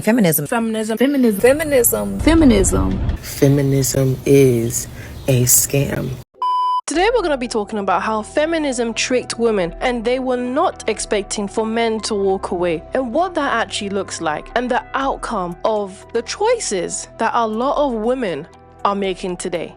Feminism. Feminism. Feminism. Feminism. Feminism. Feminism is a scam. Today we're going to be talking about how feminism tricked women and they were not expecting for men to walk away, and what that actually looks like, and the outcome of the choices that a lot of women are making today.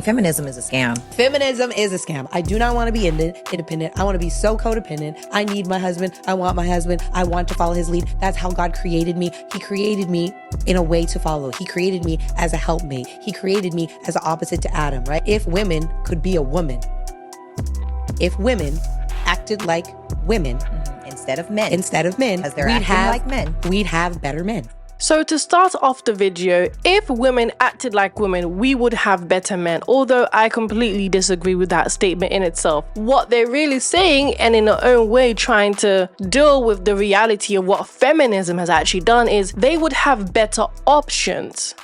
Feminism is a scam. Feminism is a scam. I do not want to be independent. I want to be so codependent. I need my husband. I want my husband. I want to follow his lead. That's how God created me. He created me in a way to follow. He created me as a helpmate. He created me as an opposite to Adam, right? If women could be a woman, if women acted like women Instead of men. because they're acting like men. We'd have better men. So to start off the video, if women acted like women, we would have better men. Although I completely disagree with that statement in itself. What they're really saying, and in their own way trying to deal with the reality of what feminism has actually done, is they would have better options.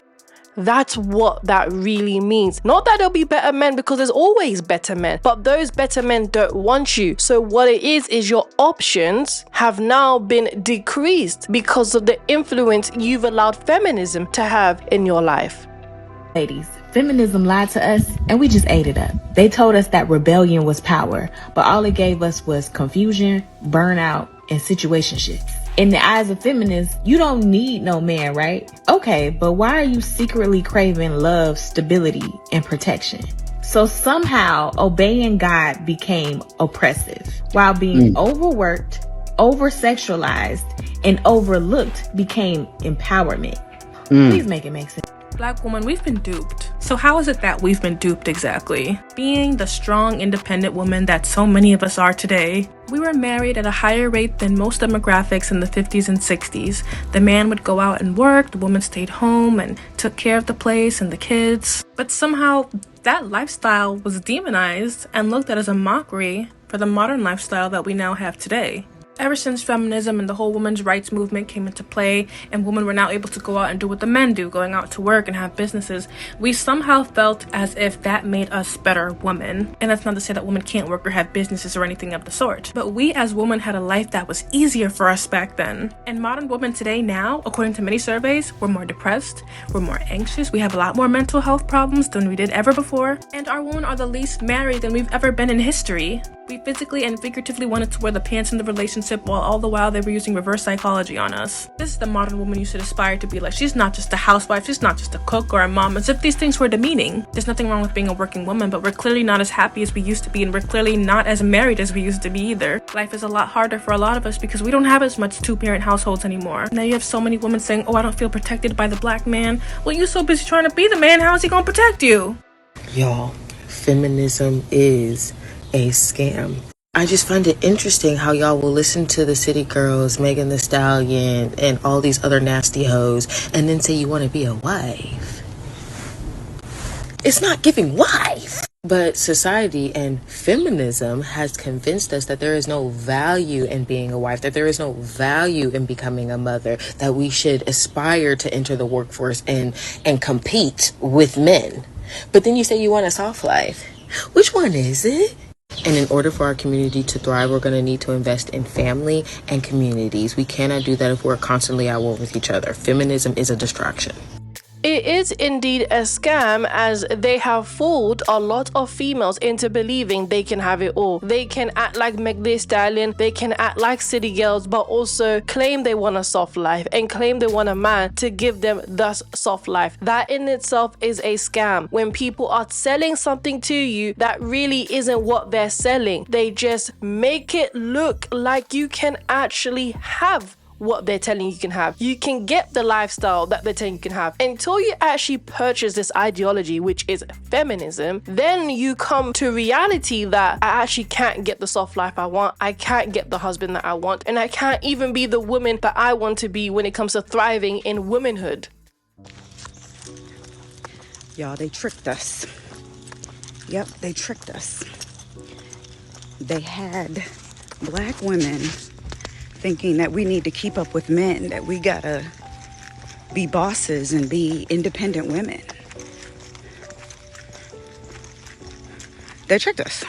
That's what that really means. Not that there'll be better men, because there's always better men, but those better men don't want you. So what it is your options have now been decreased because of the influence you've allowed feminism to have in your life. Ladies, feminism lied to us and we just ate it up. They told us that rebellion was power, but all it gave us was confusion, burnout, and situationships. In the eyes of feminists, you don't need no man, right? Okay, but why are you secretly craving love, stability, and protection? So somehow obeying God became oppressive, while being overworked, over-sexualized, and overlooked became empowerment. Please make it make sense. Black woman, we've been duped. So how is it that we've been duped exactly? Being the strong, independent woman that so many of us are today, we were married at a higher rate than most demographics in the 50s and 60s. The man would go out and work, the woman stayed home and took care of the place and the kids. But somehow that lifestyle was demonized and looked at as a mockery for the modern lifestyle that we now have today. Ever since feminism and the whole women's rights movement came into play and women were now able to go out and do what the men do, going out to work and have businesses, we somehow felt as if that made us better women. And that's not to say that women can't work or have businesses or anything of the sort. But we as women had a life that was easier for us back then. And modern women today now, according to many surveys, we're more depressed, we're more anxious, we have a lot more mental health problems than we did ever before, and our women are the least married than we've ever been in history. We physically and figuratively wanted to wear the pants in the relationship, while all the while they were using reverse psychology on us. This is the modern woman you should aspire to be like. She's not just a housewife, she's not just a cook or a mom, as if these things were demeaning. There's nothing wrong with being a working woman, but we're clearly not as happy as we used to be, and we're clearly not as married as we used to be either. Life is a lot harder for a lot of us because we don't have as much two-parent households anymore. Now you have so many women saying, oh, I don't feel protected by the black man. Well, you're so busy trying to be the man, how is he gonna protect you? Y'all, feminism is a scam. I just find it interesting how y'all will listen to the City Girls, Megan Thee Stallion, and all these other nasty hoes, and then say you want to be a wife. It's not giving wife. But society and feminism has convinced us that there is no value in being a wife, that there is no value in becoming a mother, that we should aspire to enter the workforce and compete with men. But then you say you want a soft life. Which one is it? And in order for our community to thrive, we're going to need to invest in family and communities. We cannot do that if we're constantly at war with each other. Feminism is a distraction. It is indeed a scam, as they have fooled a lot of females into believing they can have it all. They can act like Meg Thee Stallion, they can act like city girls, but also claim they want a soft life and claim they want a man to give them thus soft life. That in itself is a scam. When people are selling something to you that really isn't what they're selling, they just make it look like you can actually have what they're telling you can have. You can get the lifestyle that they're telling you can have. Until you actually purchase this ideology, which is feminism, then you come to reality that I actually can't get the soft life I want, I can't get the husband that I want, and I can't even be the woman that I want to be when it comes to thriving in womanhood. Y'all, they tricked us. Yep, they tricked us. They had black women thinking that we need to keep up with men, that we gotta be bosses and be independent women. They tricked us.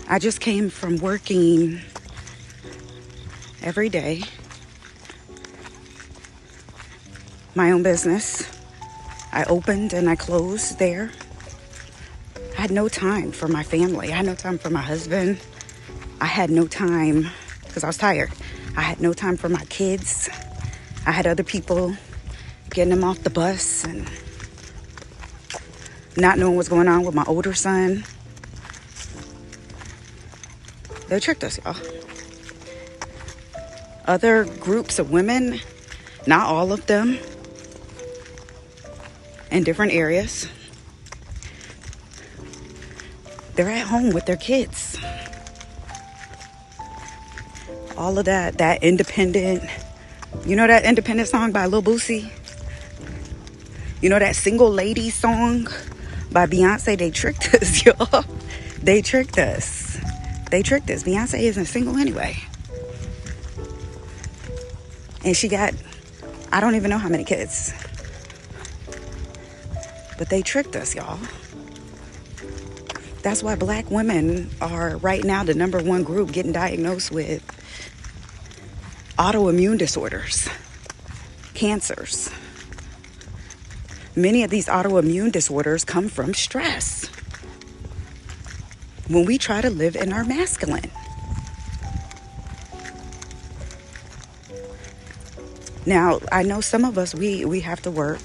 I just came from working every day. My own business. I opened and I closed there. I had no time for my family. I had no time for my husband. I had no time because I was tired. I had no time for my kids. I had other people getting them off the bus and not knowing what's going on with my older son. They tricked us, y'all. Other groups of women, not all of them, in different areas, they're at home with their kids. All of that independent, you know that independent song by Lil Boosie? You know that single lady song by Beyonce? They tricked us, y'all. They tricked us. They tricked us. Beyonce isn't single anyway. And she got, I don't even know how many kids. But they tricked us, y'all. That's why black women are right now the number one group getting diagnosed with autoimmune disorders, cancers. Many of these autoimmune disorders come from stress. When we try to live in our masculine. Now, I know some of us, we have to work.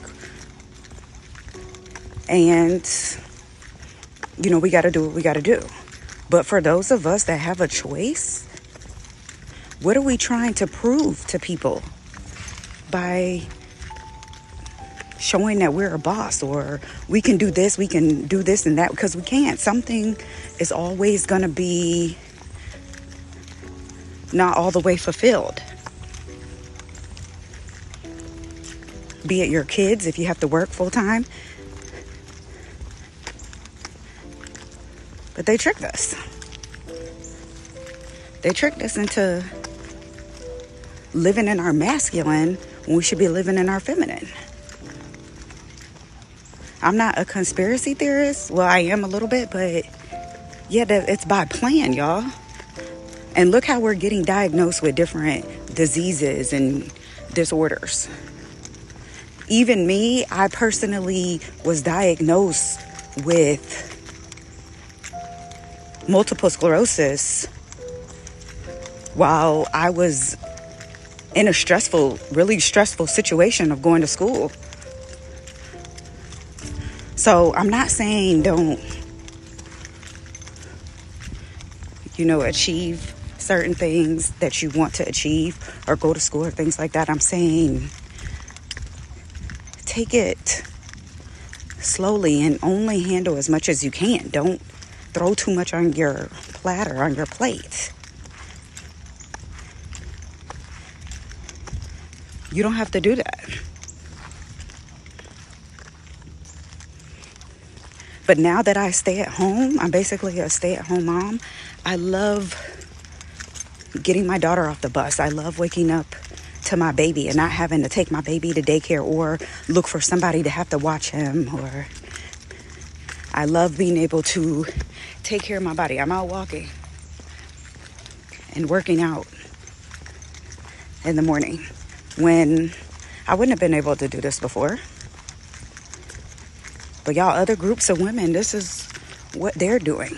And, you know, we got to do what we got to do. But for those of us that have a choice, what are we trying to prove to people by showing that we're a boss or we can do this and that? Because we can't. Something is always going to be not all the way fulfilled. Be it your kids, if you have to work full time. But they tricked us. They tricked us into living in our masculine when we should be living in our feminine. I'm not a conspiracy theorist. Well, I am a little bit, but yeah, it's by plan, y'all. And look how we're getting diagnosed with different diseases and disorders. Even me, I personally was diagnosed with multiple sclerosis while I was in a really stressful situation of going to school. So I'm not saying don't, achieve certain things that you want to achieve or go to school or things like that. I'm saying take it slowly and only handle as much as you can. Don't throw too much on your platter, on your plate. You don't have to do that. But now that I stay at home, I'm basically a stay-at-home mom. I love getting my daughter off the bus. I love waking up to my baby and not having to take my baby to daycare or look for somebody to have to watch him. Or I love being able to take care of my body. I'm out walking and working out in the morning when I wouldn't have been able to do this before. But y'all, other groups of women, this is what they're doing.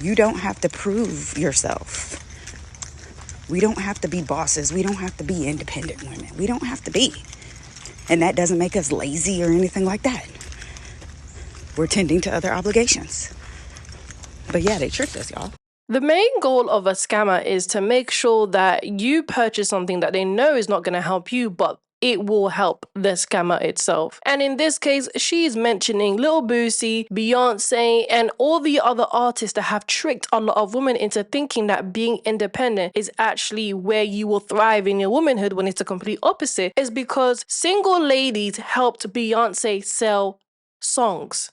You don't have to prove yourself. We don't have to be bosses. We don't have to be independent women. We don't have to be. And that doesn't make us lazy or anything like that. We're tending to other obligations. But yeah, they tricked us, y'all. The main goal of a scammer is to make sure that you purchase something that they know is not going to help you, but it will help the scammer itself. And in this case, she's mentioning Lil Boosie, Beyonce, and all the other artists that have tricked a lot of women into thinking that being independent is actually where you will thrive in your womanhood, when it's the complete opposite. Is because single ladies helped Beyonce sell songs.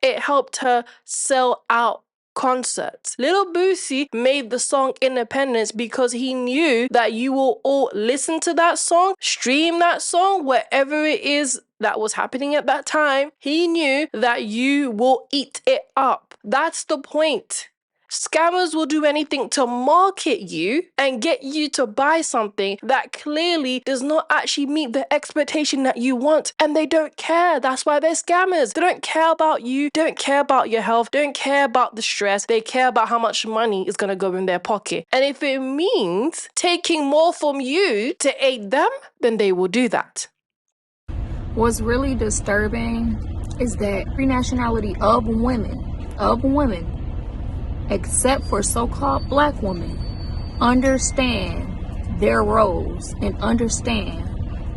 It helped her sell out concerts. Lil Boosie made the song Independence because he knew that you will all listen to that song, stream that song, wherever it is that was happening at that time. He knew that you will eat it up. That's the point. Scammers will do anything to market you and get you to buy something that clearly does not actually meet the expectation that you want. And they don't care. That's why they're scammers. They don't care about you, don't care about your health, don't care about the stress. They care about how much money is going to go in their pocket. And if it means taking more from you to aid them, then they will do that. What's really disturbing is that every nationality of women, except for so-called black women, understand their roles and understand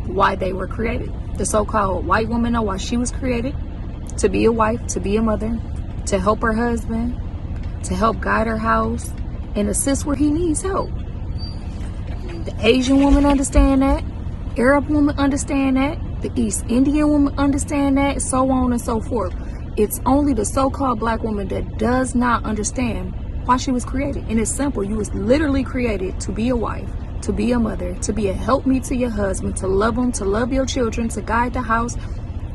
why they were created. The so-called white woman know why she was created: to be a wife, to be a mother, to help her husband, to help guide her house, and assist where he needs help. The Asian woman understand that. Arab woman understand that. The East Indian woman understand that. So on and so forth. It's only the so-called black woman that does not understand why she was created. And it's simple. You was literally created to be a wife, to be a mother, to be a helpmeet to your husband, to love him, to love your children, to guide the house,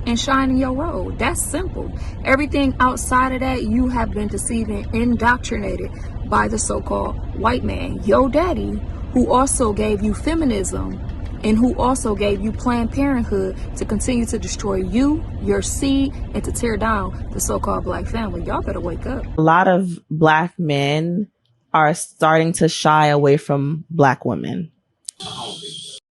and shine in your role. That's simple. Everything outside of that, you have been deceived and indoctrinated by the so-called white man, your daddy, who also gave you feminism and who also gave you Planned Parenthood to continue to destroy you, your seed, and to tear down the so-called black family. Y'all better wake up. A lot of black men are starting to shy away from black women.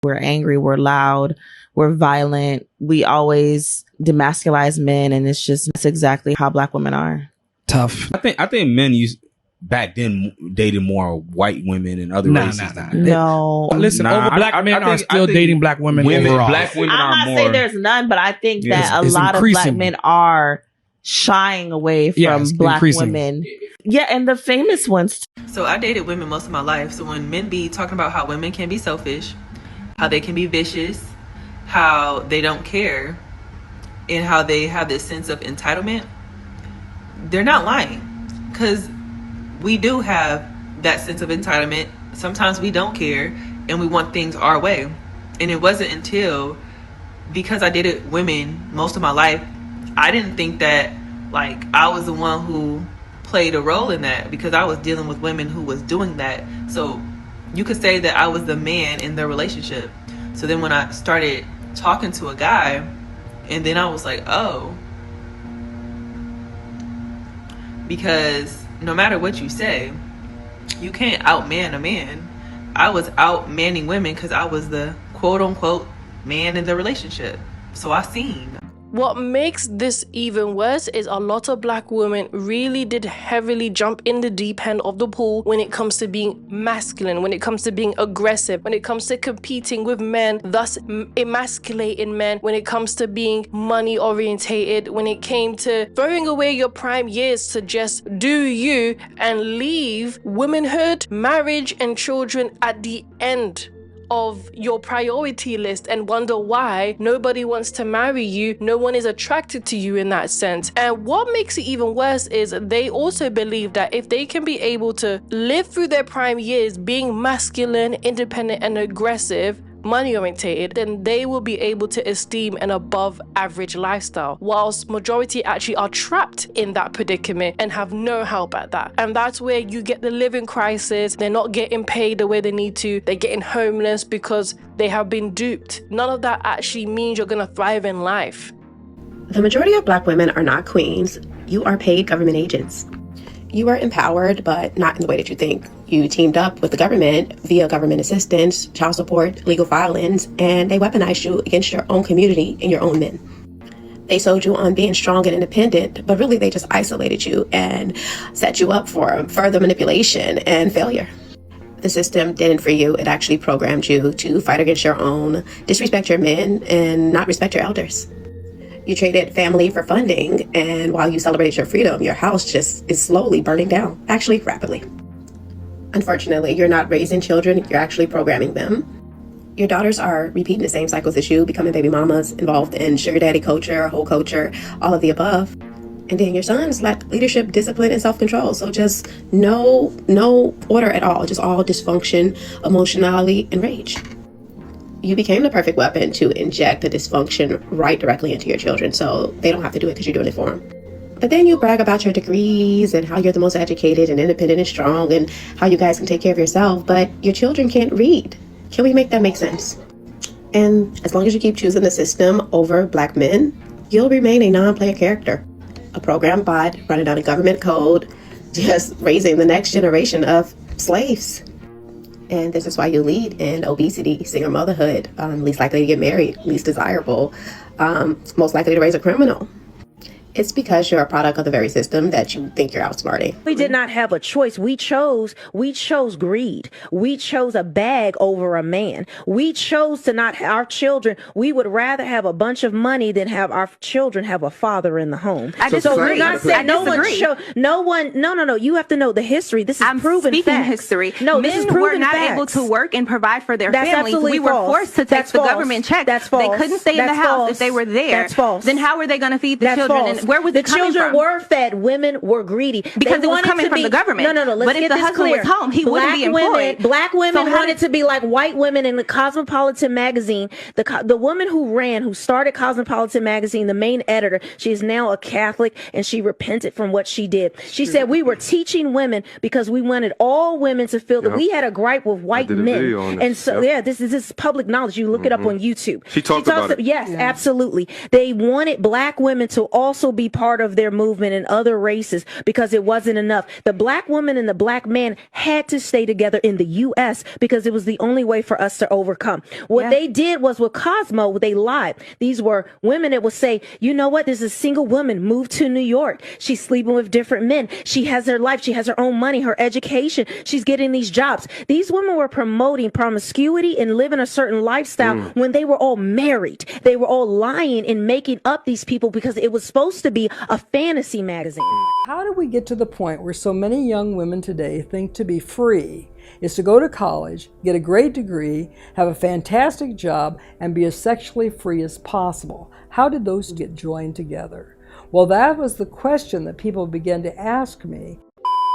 We're angry, we're loud, we're violent. We always demasculize men, and that's exactly how black women are. Tough. I think men back then dated more white women and other races. No. Listen, black men are still dating black women overall. Black women I'm are not more. saying there's none, but I think that it's a lot increasing. of black men are shying away from it's black increasing. women. Yeah, and the famous ones. So I dated women most of my life. So when men be talking about how women can be selfish, how they can be vicious, how they don't care, and how they have this sense of entitlement, they're not lying. Because we do have that sense of entitlement. Sometimes we don't care and we want things our way. And it wasn't until, because I dated women most of my life, I didn't think that like I was the one who played a role in that, because I was dealing with women who was doing that. So you could say that I was the man in the relationship. So then when I started talking to a guy, and then I was like, oh, because no matter what you say, you can't outman a man. I was outmanning women because I was the quote unquote man in the relationship. So I seen. What makes this even worse is a lot of black women really did heavily jump in the deep end of the pool when it comes to being masculine, when it comes to being aggressive, when it comes to competing with men, thus emasculating men, when it comes to being money orientated, when it came to throwing away your prime years to just do you and leave womanhood, marriage, and children at the end of your priority list and wonder why nobody wants to marry you, no one is attracted to you in that sense. And what makes it even worse is they also believe that if they can be able to live through their prime years being masculine, independent, and aggressive, money orientated, then they will be able to esteem an above average lifestyle, whilst majority actually are trapped in that predicament and have no help at that. And that's where you get the living crisis. They're not getting paid the way they need to. They're getting homeless because they have been duped. None of that actually means you're going to thrive in life. The majority of black women are not queens. You are paid government agents. You are empowered, but not in the way that you think. You teamed up with the government via government assistance, child support, legal violence, and they weaponized you against your own community and your own men. They sold you on being strong and independent, but really they just isolated you and set you up for further manipulation and failure. The system didn't for you. It actually programmed you to fight against your own, disrespect your men, and not respect your elders. You traded family for funding, and while you celebrated your freedom, your house just is slowly burning down, actually rapidly. Unfortunately, you're not raising children, you're actually programming them. Your daughters are repeating the same cycles as you, becoming baby mamas, involved in sugar daddy culture, whole culture, all of the above. And then your sons lack leadership, discipline, and self-control. So just no order at all, just all dysfunction, emotionality, and rage. You became the perfect weapon to inject the dysfunction right directly into your children, so they don't have to do it because you're doing it for them. But then you brag about your degrees and how you're the most educated and independent and strong and how you guys can take care of yourself, but your children can't read. Can we make that make sense? And as long as you keep choosing the system over black men, you'll remain a non-player character, a program bot running on a government code, just raising the next generation of slaves. And this is why you lead in obesity, single motherhood, least likely to get married, least desirable, most likely to raise a criminal. It's because you're a product of the very system that you think you're outsmarting. We did not have a choice. We chose greed. We chose a bag over a man. We chose to not have our children. We would rather have a bunch of money than have our children have a father in the home. I disagree. So we're not saying no one. You have to know the history. This is proven speaking facts. history. No, Men this is proven were not facts. able to work and provide for their That's families. absolutely We were false. forced to take That's the false. government check. That's false. They couldn't stay in the That's house false. if they were there. That's false. Then how were they going to feed the That's children? false. And where was the it coming children from? were fed. Women were greedy Because they it was wanted coming to from be, the government. No. Let's But if get the this husband clear. was home, he wouldn't be employed. Black women So how wanted to be like white women in the Cosmopolitan magazine. The woman who started Cosmopolitan magazine, the main editor, she is now a Catholic and she repented from what she did. She said we were teaching women because we wanted all women to feel that we had a gripe with white men. And so this is public knowledge. You look it up on YouTube. She talked about it. Yes, absolutely. They wanted black women to also be part of their movement in other races because it wasn't enough. The black woman and the black man had to stay together in the U.S. because it was the only way for us to overcome. What they did was with Cosmo, they lied. These were women that would say, you know what, there's a single woman moved to New York. She's sleeping with different men. She has her life. She has her own money, her education. She's getting these jobs. These women were promoting promiscuity and living a certain lifestyle when they were all married. They were all lying and making up these people because it was supposed to be a fantasy magazine. How do we get to the point where so many young women today think to be free is to go to college, get a great degree, have a fantastic job, and be as sexually free as possible? How did those get joined together? Well, that was the question that people began to ask me.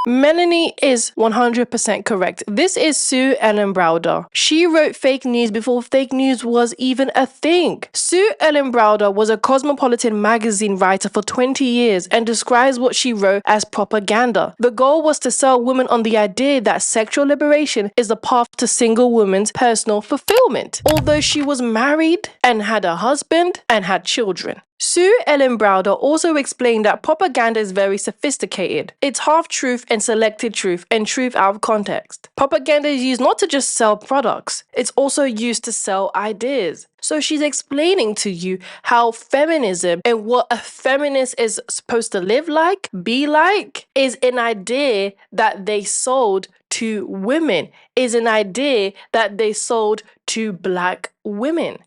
Melanie is 100% correct. This is Sue Ellen Browder. She wrote fake news before fake news was even a thing. Sue Ellen Browder was a Cosmopolitan magazine writer for 20 years and describes what she wrote as propaganda. The goal was to sell women on the idea that sexual liberation is the path to single women's personal fulfillment. Although she was married and had a husband and had children. Sue Ellen Browder also explained that propaganda is very sophisticated. It's half-truth and selected truth and truth out of context. Propaganda is used not to just sell products, it's also used to sell ideas. So she's explaining to you how feminism and what a feminist is supposed to live like, be like, is an idea that they sold to women, is an idea that they sold to black women.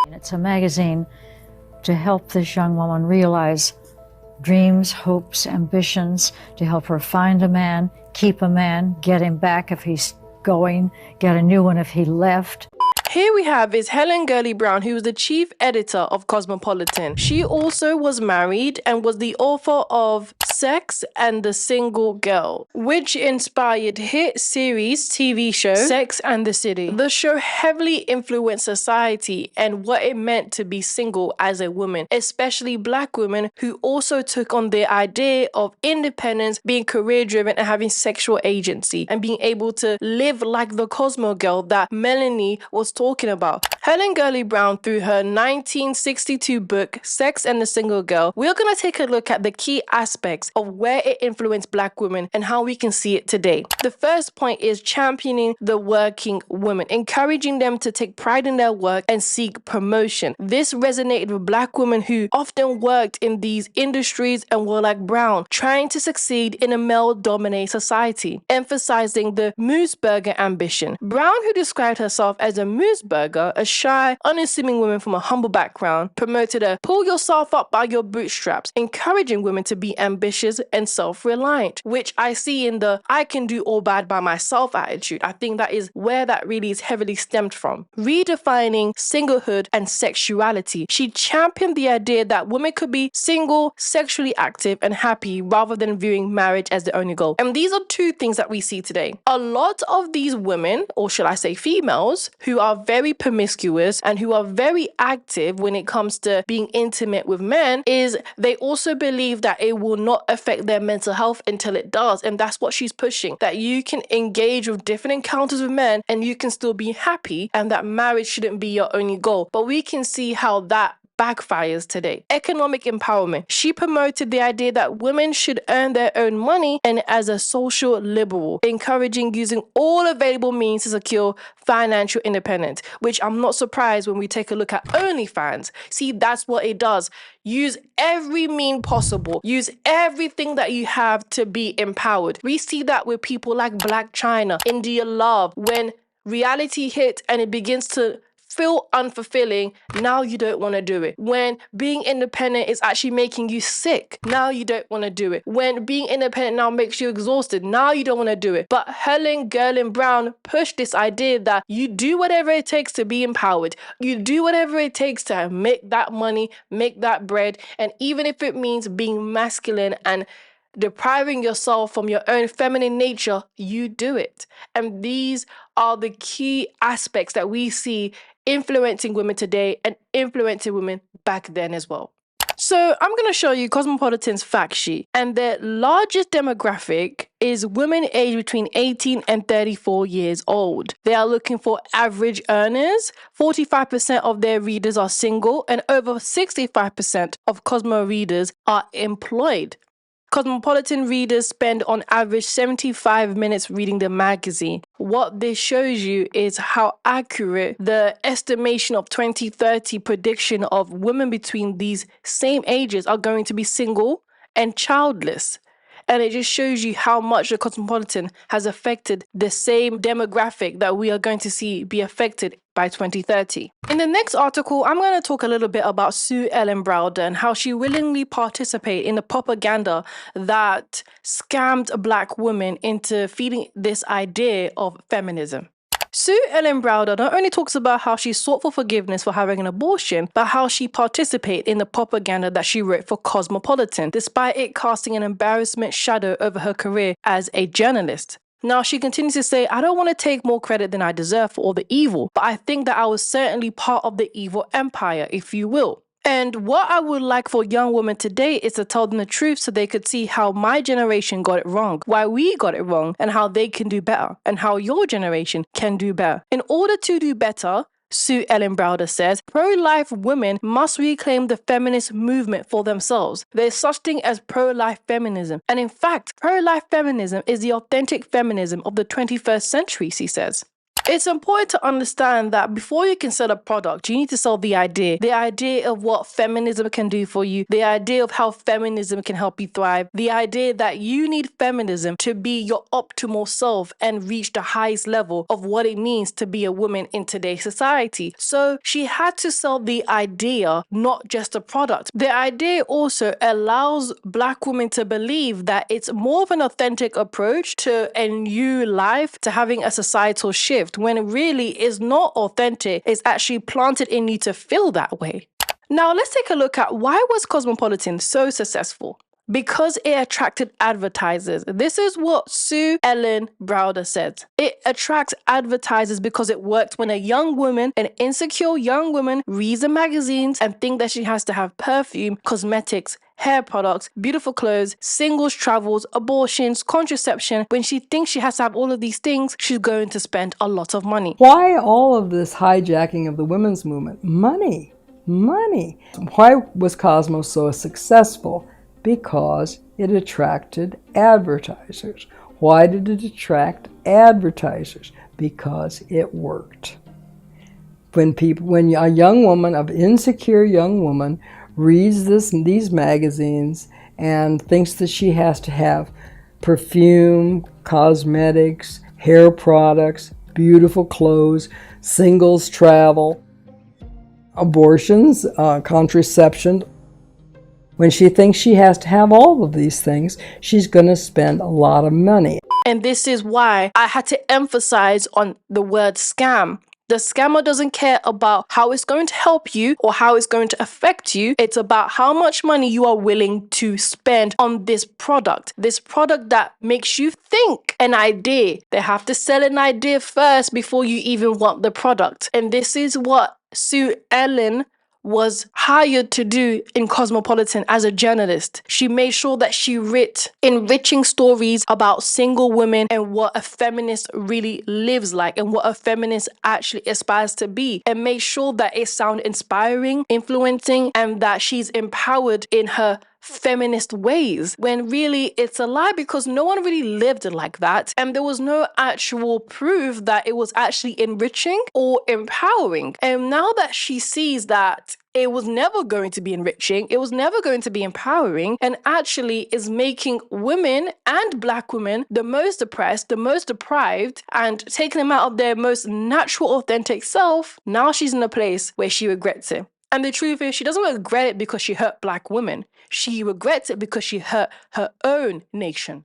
It's a magazine to help this young woman realize dreams, hopes, ambitions, to help her find a man, keep a man, get him back if he's going, get a new one if he left. Here we have is Helen Gurley Brown, who was the chief editor of Cosmopolitan. She also was married and was the author of Sex and the Single Girl, which inspired hit series TV show Sex and the City. The show heavily influenced society and what it meant to be single as a woman, especially black women who also took on the idea of independence, being career driven and having sexual agency and being able to live like the Cosmo girl that Melanie was talking about. Helen Gurley Brown, through her 1962 book Sex and the Single Girl, we're going to take a look at the key aspects of where it influenced black women and how we can see it today. The first point is championing the working woman, encouraging them to take pride in their work and seek promotion. This resonated with black women who often worked in these industries and were like Brown, trying to succeed in a male-dominated society, emphasizing the Mooseburger ambition. Brown, who described herself as a Mooseburger, a shy, unassuming woman from a humble background, promoted a pull yourself up by your bootstraps, encouraging women to be ambitious ambitious and self-reliant, which I see in the I can do all bad by myself attitude. I think that is where that really is heavily stemmed from. Redefining singlehood and sexuality. She championed the idea that women could be single, sexually active, and happy rather than viewing marriage as the only goal. And these are two things that we see today. A lot of these women, or should I say females, who are very promiscuous and who are very active when it comes to being intimate with men, is they also believe that it will not affect their mental health until it does. And that's what she's pushing, that you can engage with different encounters with men and you can still be happy, and that marriage shouldn't be your only goal. But we can see how that backfires today. Economic empowerment. She promoted the idea that women should earn their own money, and as a social liberal, encouraging using all available means to secure financial independence, which I'm not surprised when we take a look at OnlyFans. See, that's what it does. Use every mean possible. Use everything that you have to be empowered. We see that with people like Black China, India Love. When reality hit and it begins to feel unfulfilling, now you don't want to do it. When being independent is actually making you sick, now you don't want to do it. When being independent now makes you exhausted, now you don't want to do it. But Helen Gurlin Brown pushed this idea that you do whatever it takes to be empowered. You do whatever it takes to make that money, make that bread, and even if it means being masculine and depriving yourself from your own feminine nature, you do it. And these are the key aspects that we see influencing women today and influencing women back then as well. So I'm going to show you Cosmopolitan's fact sheet, and their largest demographic is women aged between 18 and 34 years old. They are looking for average earners. 45% of their readers are single, and over 65% of Cosmo readers are employed. Cosmopolitan readers spend on average 75 minutes reading the magazine. What this shows you is how accurate the estimation of 2030 prediction of women between these same ages are going to be single and childless. And it just shows you how much the Cosmopolitan has affected the same demographic that we are going to see be affected by 2030. In the next article, I'm going to talk a little bit about Sue Ellen Browder and how she willingly participated in the propaganda that scammed Black women into feeding this idea of feminism. Sue Ellen Browder not only talks about how she sought for forgiveness for having an abortion, but how she participated in the propaganda that she wrote for Cosmopolitan, despite it casting an embarrassment shadow over her career as a journalist. Now, she continues to say, I don't want to take more credit than I deserve for all the evil, but I think that I was certainly part of the evil empire, if you will. And what I would like for young women today is to tell them the truth so they could see how my generation got it wrong, why we got it wrong, and how they can do better, and how your generation can do better. In order to do better, Sue Ellen Browder says, pro-life women must reclaim the feminist movement for themselves. There's such thing as pro-life feminism. And in fact, pro-life feminism is the authentic feminism of the 21st century, she says. It's important to understand that before you can sell a product, you need to sell the idea of what feminism can do for you, the idea of how feminism can help you thrive, the idea that you need feminism to be your optimal self and reach the highest level of what it means to be a woman in today's society. So she had to sell the idea, not just a product. The idea also allows Black women to believe that it's more of an authentic approach to a new life, to having a societal shift, when it really is not authentic. It's actually planted in you to feel that way. Now let's take a look at why was Cosmopolitan so successful? Because it attracted advertisers. This is what Sue Ellen Browder said. It attracts advertisers because it worked when a young woman, an insecure young woman, reads the magazines and thinks that she has to have perfume, cosmetics, hair products, beautiful clothes, singles travels, abortions, contraception. When she thinks she has to have all of these things, she's going to spend a lot of money. Why all of this hijacking of the women's movement? Money. Why was Cosmo so successful? Because it attracted advertisers. Why did it attract advertisers? Because it worked. When a young woman, an insecure young woman, reads these magazines and thinks that she has to have perfume, cosmetics, hair products, beautiful clothes, singles travel, abortions, contraception, When she thinks she has to have all of these things, she's going to spend a lot of money. And this is why I had to emphasize on the word scam. The scammer doesn't care about how it's going to help you or how it's going to affect you. It's about how much money you are willing to spend on this product that makes you think an idea. They have to sell an idea first before you even want the product. And this is what Sue Ellen was hired to do in Cosmopolitan as a journalist. She made sure that she wrote enriching stories about single women and what a feminist really lives like and what a feminist actually aspires to be, and made sure that it sounds inspiring, influencing, and that she's empowered in her feminist ways, when really it's a lie, because no one really lived like that, and there was no actual proof that it was actually enriching or empowering. And now that she sees that it was never going to be enriching, it was never going to be empowering, and actually is making women and Black women the most oppressed, the most deprived, and taking them out of their most natural, authentic self, now she's in a place where she regrets it. And the truth is, she doesn't regret it because she hurt Black women. She regrets it because she hurt her own nation.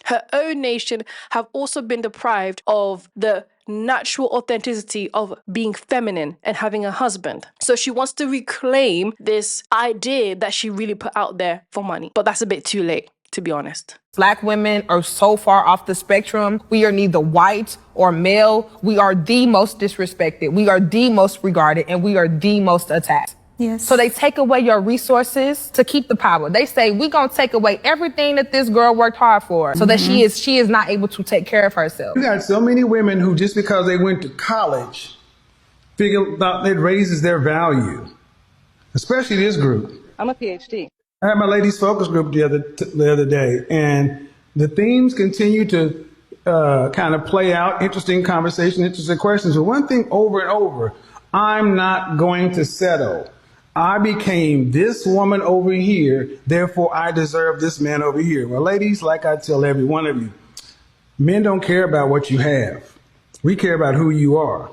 Her own nation have also been deprived of the natural authenticity of being feminine and having a husband. So she wants to reclaim this idea that she really put out there for money. But that's a bit too late, to be honest. Black women are so far off the spectrum. We are neither white or male. We are the most disrespected. We are the most regarded, and we are the most attacked. Yes. So they take away your resources to keep the power. They say, we're going to take away everything that this girl worked hard for so that she is not able to take care of herself. You got so many women who, just because they went to college, figure out it raises their value, especially this group. I'm a PhD. I had my ladies focus group the other day, and the themes continue to kind of play out, interesting conversation, interesting questions. But one thing over and over, I'm not going to settle. I became this woman over here, therefore I deserve this man over here. Well, ladies, like I tell every one of you, men don't care about what you have. We care about who you are.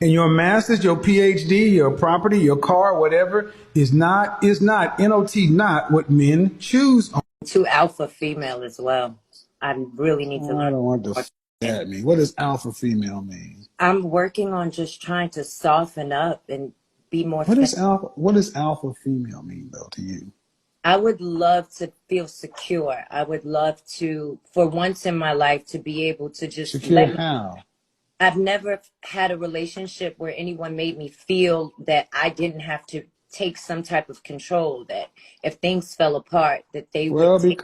And your master's, your PhD, your property, your car, whatever, is not not what men choose on. To alpha female as well. I really need to learn. I don't want to that mean. What does alpha female mean? I'm working on just trying to soften up and be more. What does alpha female mean though to you? I would love to feel secure. I would love to, for once in my life, to be able to just secure how? I've never had a relationship where anyone made me feel that I didn't have to take some type of control, that if things fell apart, that they would take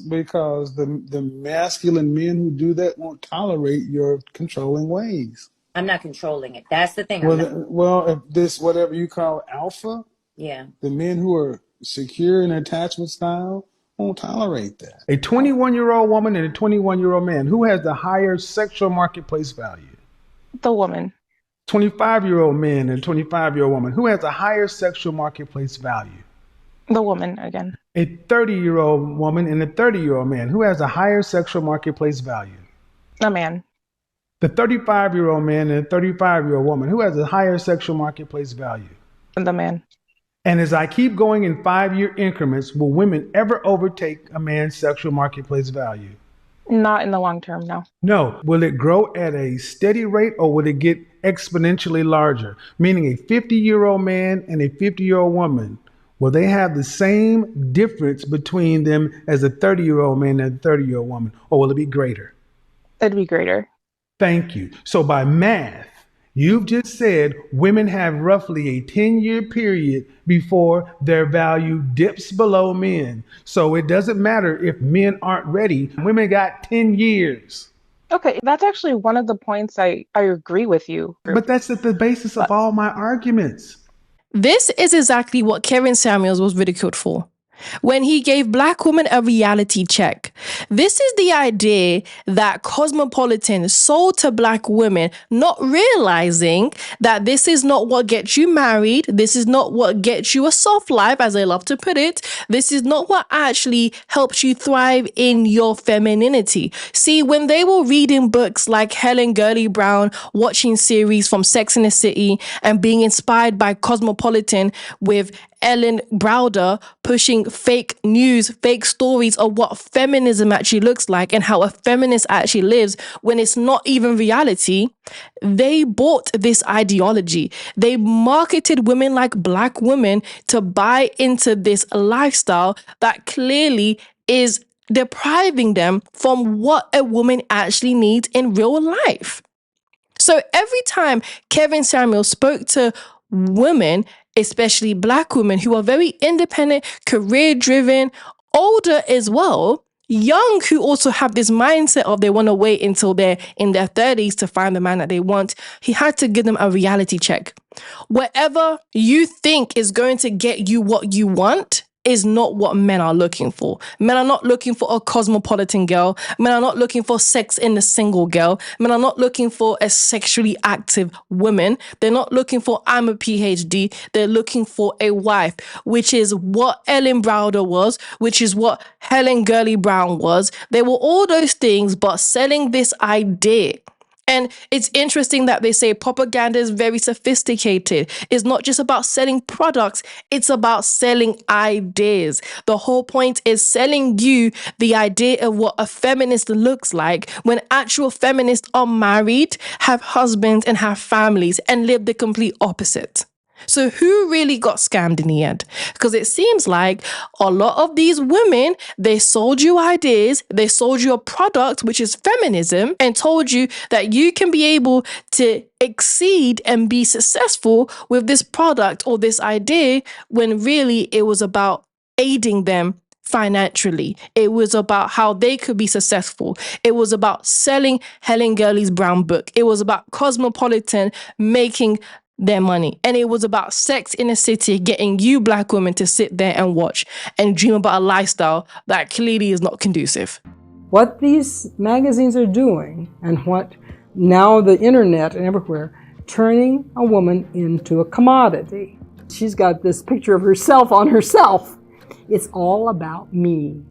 because the masculine men who do that won't tolerate your controlling ways. I'm not controlling it. That's the thing. If this, whatever you call alpha, yeah, the men who are secure in attachment style won't tolerate that. A 21-year-old woman and a 21-year-old man, who has the higher sexual marketplace value? The woman. 25-year-old man and 25-year-old woman, who has a higher sexual marketplace value? The woman again. A 30-year-old woman and a 30-year-old man, who has a higher sexual marketplace value? The man. The 35-year-old man and a 35-year-old woman, who has a higher sexual marketplace value? The man. And as I keep going in 5-year increments, will women ever overtake a man's sexual marketplace value? Not in the long term, no. No. Will it grow at a steady rate, or will it get exponentially larger? Meaning a 50-year-old man and a 50-year-old woman, will they have the same difference between them as a 30-year-old man and a 30-year-old woman, or will it be greater? It'd be greater. Thank you. So by math, you've just said women have roughly a 10-year period before their value dips below men. So it doesn't matter if men aren't ready. Women got 10 years. Okay, that's actually one of the points I agree with you. But that's at the basis of all my arguments. This is exactly what Kevin Samuels was ridiculed for, when he gave Black women a reality check. This is the idea that Cosmopolitan sold to Black women, not realizing that this is not what gets you married. This is not what gets you a soft life, as I love to put it. This is not what actually helps you thrive in your femininity. See, when they were reading books like Helen Gurley Brown, watching series from Sex and the City, and being inspired by Cosmopolitan with Ellen Browder pushing fake news, fake stories of what feminism actually looks like and how a feminist actually lives when it's not even reality, they bought this ideology. They marketed women like Black women to buy into this lifestyle that clearly is depriving them from what a woman actually needs in real life. So every time Kevin Samuel spoke to women, especially Black women who are very independent, career driven, older as well, young who also have this mindset of they want to wait until they're in their 30s to find the man that they want, he had to give them a reality check. Whatever you think is going to get you what you want is not what men are looking for. Men are not looking for a cosmopolitan girl. Men are not looking for sex in a single girl. Men are not looking for a sexually active woman. They're not looking for I'm a PhD. They're looking for a wife, which is what Ellen Browder was, which is what Helen Gurley Brown was. They were all those things, but selling this idea. And it's interesting that they say propaganda is very sophisticated. It's not just about selling products, it's about selling ideas. The whole point is selling you the idea of what a feminist looks like when actual feminists are married, have husbands, and have families and live the complete opposite. So who really got scammed in the end? Because it seems like a lot of these women, they sold you ideas, they sold you a product, which is feminism, and told you that you can be able to exceed and be successful with this product or this idea, when really it was about aiding them financially. It was about how they could be successful. It was about selling Helen Gurley's brown book. It was about Cosmopolitan making their money. And it was about Sex in the City, getting you Black women to sit there and watch and dream about a lifestyle that clearly is not conducive. What these magazines are doing, and what now the internet and everywhere, turning a woman into a commodity. She's got this picture of herself on herself. It's all about me.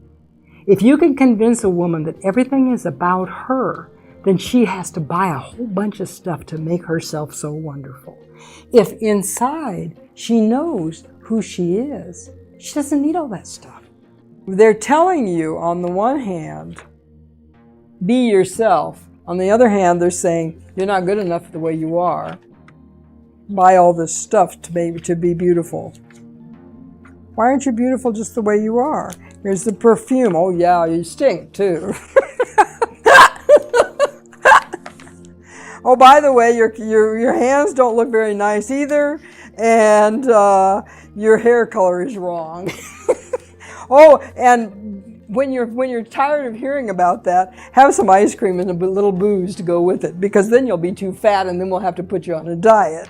If you can convince a woman that everything is about her, then she has to buy a whole bunch of stuff to make herself so wonderful. If inside she knows who she is, she doesn't need all that stuff. They're telling you, on the one hand, be yourself. On the other hand, they're saying, you're not good enough the way you are. Buy all this stuff to be beautiful. Why aren't you beautiful just the way you are? Here's the perfume. Oh yeah, you stink too. Oh, by the way, your hands don't look very nice either, and your hair color is wrong. Oh, and when you're tired of hearing about that, have some ice cream and a little booze to go with it, because then you'll be too fat, and then we'll have to put you on a diet.